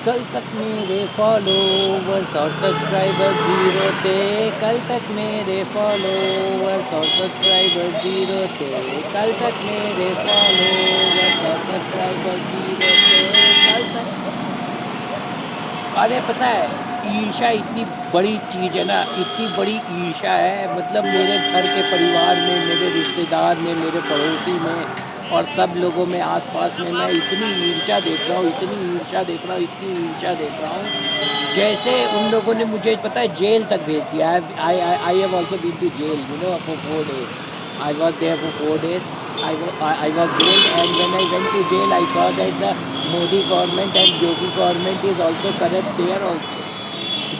कल तक मेरे फॉलोवर्स और सब्सक्राइबर जीरो थे। कल तक मेरे फॉलोवर्स और सब्सक्राइबर जीरो थे। कल तक मेरे फॉलोवर्स और सब्सक्राइबर जीरो थे। कल तक। अरे पता है, ईर्ष्या इतनी बड़ी चीज़ है ना, इतनी बड़ी ईर्ष्या है। मतलब मेरे घर के परिवार में, मेरे रिश्तेदार में, मेरे पड़ोसी में और सब लोगों में, आसपास में मैं इतनी ईर्ष्या देख रहा हूँ, इतनी ईर्ष्या देख रहा हूँ, इतनी ईर्ष्या देख रहा हूँ। जैसे उन लोगों ने मुझे पता है जेल तक भेज दिया। I have also been to jail, for 4 days. I was there for 4 days. I was jailed, and when I went to jail, I saw that the Modi government and Yogi government is also corrupt.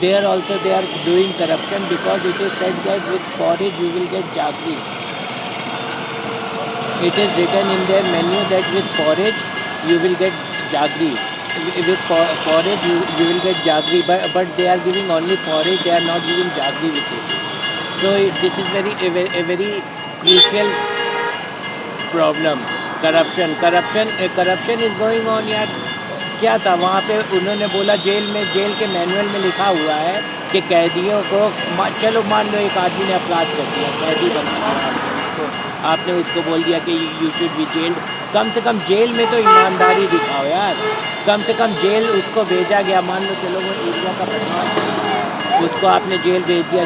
There also they are doing corruption, because it is said that with porridge you will get jaggery. It is written in their menu that with porridge you will get jaggery. With porridge you will get jaggery, but they are giving only porridge. They are not giving jaggery with it. So this is a very crucial problem. Corruption is going on यार। क्या था वहाँ पे, उन्होंने बोला jail के manual में लिखा हुआ है कि कैदियों को चलो मान लो एक आदमी ने अपराध कर दिया, कैदी बना दिया आपने उसको बोल दिया कि यू शुड बी जेल्ड। कम से कम जेल में तो ईमानदारी दिखाओ यार। कम से कम जेल उसको भेजा गया, मान लो चलो वो एरिया का बदमाश, उसको आपने जेल भेज दिया,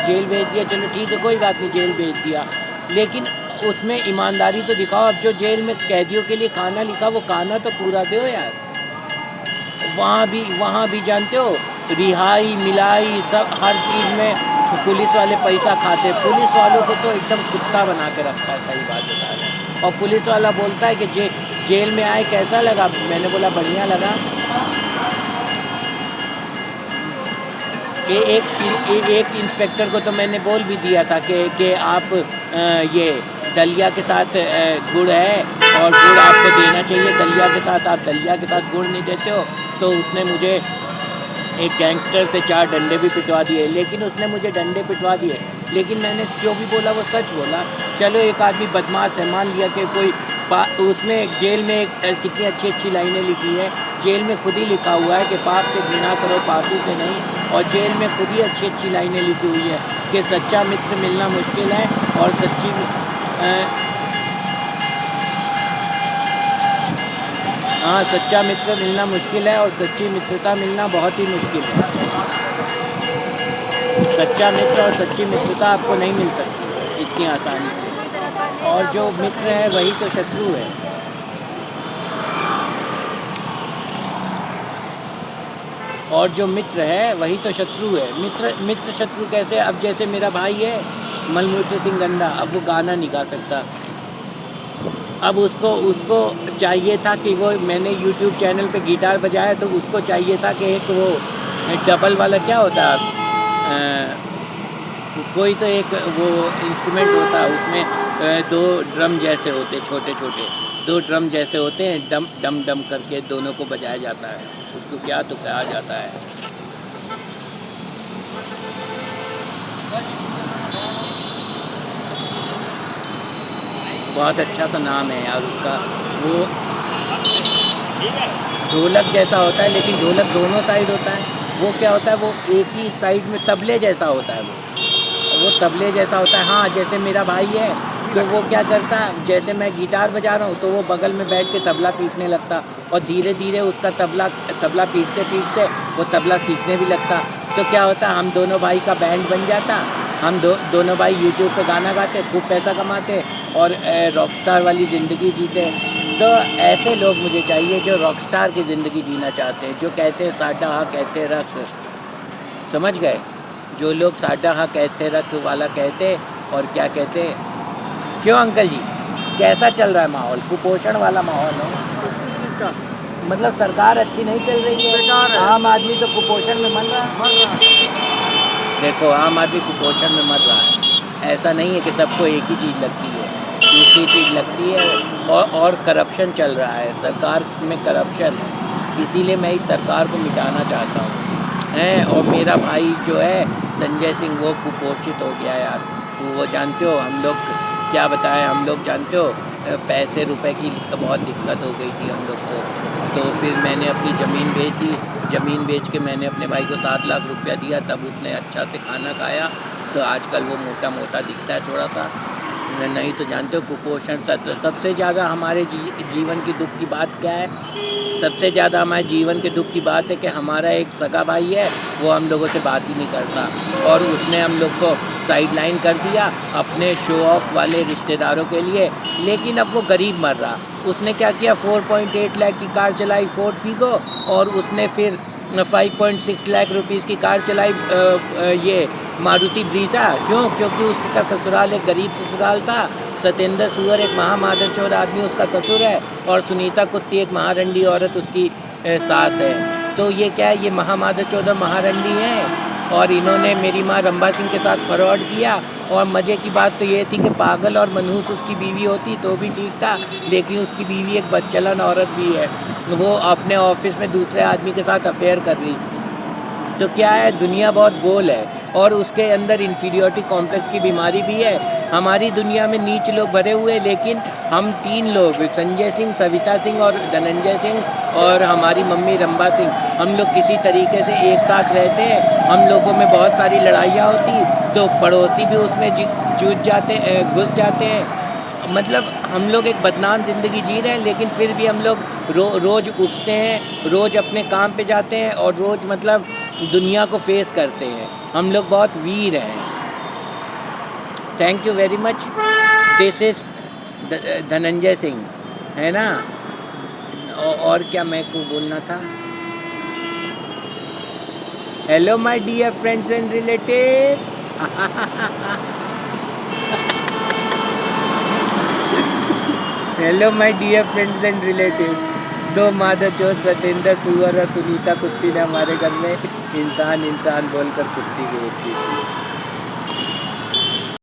चलो ठीक है कोई बात नहीं, जेल भेज दिया, लेकिन उसमें ईमानदारी तो दिखाओ। अब जो जेल में कैदियों के लिए खाना लिखा, वो खाना तो पूरा दो यार। वहाँ भी जानते हो, रिहाई मिलाई सब हर चीज़ में पुलिस वाले पैसा खाते। पुलिस वालों को तो एकदम कुत्ता बना के रखा है, सही बात बता रहे हैं। और पुलिस वाला बोलता है कि जेल में आए कैसा लगा, मैंने बोला बढ़िया लगा। एक इंस्पेक्टर को तो मैंने बोल भी दिया था कि आप ये दलिया के साथ गुड़ है और गुड़ आपको देना चाहिए दलिया के साथ, आप दलिया के साथ गुड़ नहीं देते हो। तो उसने मुझे एक गैंगस्टर से 4 डंडे भी पिटवा दिए, लेकिन उसने मुझे डंडे पिटवा दिए, लेकिन मैंने जो भी बोला वो सच बोला। चलो एक आदमी बदमाश है, मान लिया कि कोई उसमें जेल में कितनी अच्छी अच्छी लाइनें लिखी है, जेल में खुद ही लिखा हुआ है कि पाप से घृणा करो, पापी से नहीं। और जेल में खुद ही अच्छी अच्छी लाइनें लिखी हुई है कि सच्चा मित्र मिलना मुश्किल है और सच्चा मित्र मिलना मुश्किल है और सच्ची मित्रता मिलना बहुत ही मुश्किल है। सच्चा मित्र और सच्ची मित्रता आपको नहीं मिल सकती इतनी आसानी से, और जो मित्र है वही तो शत्रु है। और जो मित्र है वही तो शत्रु है। मित्र शत्रु कैसे? अब जैसे मेरा भाई है मलमूत्र सिंह गंदा, अब वो गाना नहीं गा सकता। अब उसको चाहिए था कि वो, मैंने YouTube चैनल पे गिटार बजाया तो उसको चाहिए था कि एक वो डबल वाला क्या होता है, कोई तो एक वो इंस्ट्रूमेंट होता है, उसमें 2 ड्रम जैसे होते, छोटे छोटे 2 ड्रम जैसे होते हैं, डम डम डम करके दोनों को बजाया जाता है। उसको क्या तो कहा जाता है, बहुत अच्छा सा नाम है यार उसका। वो ढोलक जैसा होता है, लेकिन ढोलक दोनों साइड होता है। वो क्या होता है, वो एक ही साइड में तबले जैसा होता है। वो तबले जैसा होता है। हाँ, जैसे मेरा भाई है तो वो क्या करता है, जैसे मैं गिटार बजा रहा हूँ तो वो बगल में बैठ के तबला पीटने लगता, और धीरे धीरे उसका तबला पीटते पीटते वो तबला सीखने भी लगता। तो क्या होता, हम दोनों भाई का बैंड बन जाता। हम दोनों भाई YouTube पे गाना गाते, खूब पैसा कमाते और रॉकस्टार वाली ज़िंदगी जीते। तो ऐसे लोग मुझे चाहिए जो रॉकस्टार की ज़िंदगी जीना चाहते हैं, जो कहते हैं साडा हाँ कहते रख। समझ गए? जो लोग साडा हाँ कहते रख वाला कहते, और क्या कहते। क्यों अंकल जी, कैसा चल रहा है माहौल? कुपोषण वाला माहौल है, मतलब सरकार अच्छी नहीं चल रही है। आम आदमी तो कुपोषण में मर रहा है। देखो, आम आदमी कुपोषण में मर रहा है। ऐसा नहीं है कि सबको एक ही चीज़ लगती है, दूसरी चीज़ लगती है, और करप्शन चल रहा है सरकार में, करप्शन है। इसीलिए मैं इस सरकार को मिटाना चाहता हूँ। और मेरा भाई जो है संजय सिंह, वो कुपोषित हो गया यार। वो जानते हो, हम लोग क्या बताएं, हम लोग जानते हो पैसे रुपए की बहुत दिक्कत हो गई थी हम लोग को। तो फिर मैंने अपनी ज़मीन बेच दी। ज़मीन बेच के मैंने अपने भाई को 7 लाख रुपया दिया, तब उसने अच्छा से खाना खाया, तो आजकल वो मोटा मोटा दिखता है थोड़ा सा। नहीं तो जानते हो कुपोषण तत्व सबसे ज़्यादा हमारे जीवन की दुख की बात क्या है? सबसे ज़्यादा हमारे जीवन के दुख की बात है कि हमारा एक सगा भाई है, वो हम लोगों से बात ही नहीं करता, और उसने हम लोग को साइड लाइन कर दिया अपने शो ऑफ वाले रिश्तेदारों के लिए। लेकिन अब वो गरीब मर रहा। उसने क्या किया, 4.8 लाख की कार चलाई फोर्ड फीगो, और उसने फिर 5.6 लाख रुपीज़ की कार चलाई ये मारुति ब्रीजा। क्यों? क्योंकि उसका ससुराल एक गरीब ससुराल था। सत्येंद्र सुअर एक महामादरचोद आदमी उसका ससुर है, और सुनीता कुत्ती एक महारंडी औरत उसकी सास है। तो ये क्या है, ये महामादरचोद और महारंडी हैं, और इन्होंने मेरी माँ रंबा सिंह के साथ फ्रॉड किया। और मज़े की बात तो ये थी कि पागल और मनहूस उसकी बीवी होती तो भी ठीक था, लेकिन उसकी बीवी एक बदचलन औरत भी है। वो अपने ऑफिस में दूसरे आदमी के साथ अफेयर कर रही। तो क्या है, दुनिया बहुत गोल है, और उसके अंदर इन्फीरियोरिटी कॉम्प्लेक्स की बीमारी भी है। हमारी दुनिया में नीच लोग भरे हुए, लेकिन हम 3 लोग, संजय सिंह, सविता सिंह और धनंजय सिंह, और हमारी मम्मी रंबा सिंह, हम लोग किसी तरीके से एक साथ रहते हैं। हम लोगों में बहुत सारी लड़ाइयाँ होती, तो पड़ोसी भी उसमें घुस जाते हैं। मतलब हम लोग एक बदनाम ज़िंदगी जी रहे हैं, लेकिन फिर भी हम लोग रोज़ उठते हैं, रोज़ अपने काम पे जाते हैं, और रोज़ मतलब दुनिया को फेस करते हैं। हम लोग बहुत वीर हैं। Thank you very much. This is Dhananjay Singh, है ना? और क्या मैं को बोलना था? Hello my dear friends and relatives. Hello my dear friends and relatives. 2 मादरचोद सत्येंद्र सुअर और सुनीता कुत्ती ने हमारे घर में इंसान इंसान बोलकर कुत्ती को